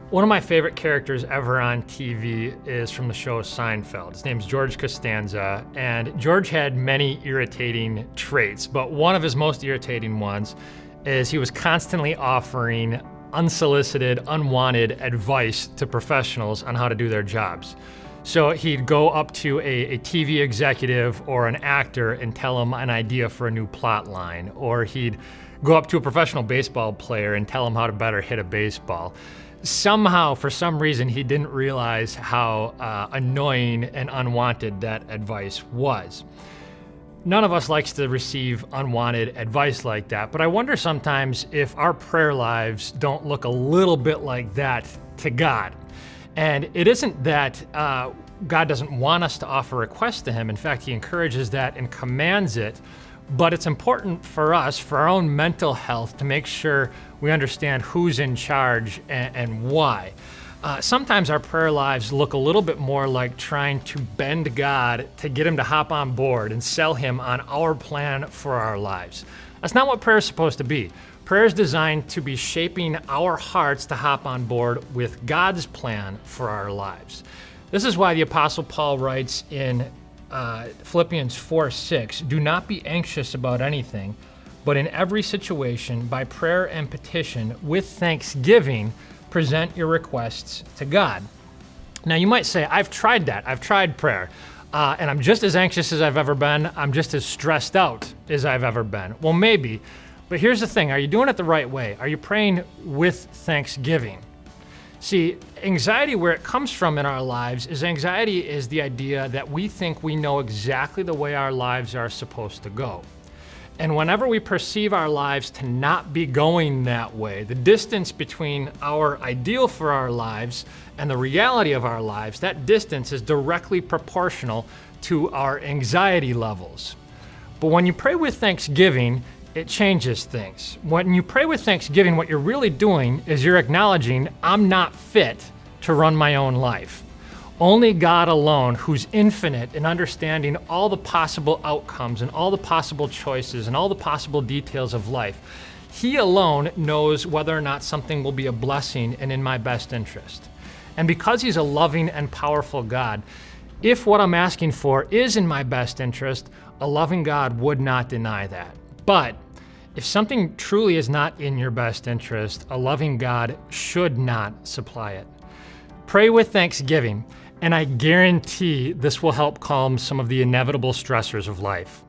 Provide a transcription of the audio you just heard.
One of my favorite characters ever on TV is from the show Seinfeld. His name's George Costanza, and George had many irritating traits, but one of his most irritating ones is he was constantly offering unsolicited, unwanted advice to professionals on how to do their jobs. So he'd go up to a TV executive or an actor and tell them an idea for a new plot line, or he'd go up to a professional baseball player and tell him how to better hit a baseball. Somehow, for some reason, he didn't realize how annoying and unwanted that advice was. None of us likes to receive unwanted advice like that, but I wonder sometimes if our prayer lives don't look a little bit like that to God. And it isn't that God doesn't want us to offer requests to Him. In fact, He encourages that and commands it. But it's important for us, for our own mental health, to make sure we understand who's in charge and why. Sometimes our prayer lives look a little bit more like trying to bend God to get Him to hop on board and sell Him on our plan for our lives. That's not what prayer is supposed to be. Prayer is designed to be shaping our hearts to hop on board with God's plan for our lives. This is why the Apostle Paul writes in Philippians 4:6, "Do not be anxious about anything, but in every situation, by prayer and petition, with thanksgiving, present your requests to God." Now you might say, I've tried that. I've tried prayer, and I'm just as anxious as I've ever been. I'm just as stressed out as I've ever been. Well, maybe, but here's the thing. Are you doing it the right way? Are you praying with thanksgiving? See, anxiety, where it comes from in our lives, is anxiety is the idea that we think we know exactly the way our lives are supposed to go. And whenever we perceive our lives to not be going that way, the distance between our ideal for our lives and the reality of our lives, that distance is directly proportional to our anxiety levels. But when you pray with thanksgiving, it changes things. When you pray with thanksgiving, what you're really doing is you're acknowledging, I'm not fit to run my own life. Only God alone, who's infinite in understanding all the possible outcomes and all the possible choices and all the possible details of life, He alone knows whether or not something will be a blessing and in my best interest. And because He's a loving and powerful God, if what I'm asking for is in my best interest, a loving God would not deny that. But if something truly is not in your best interest, a loving God should not supply it. Pray with thanksgiving, and I guarantee this will help calm some of the inevitable stressors of life.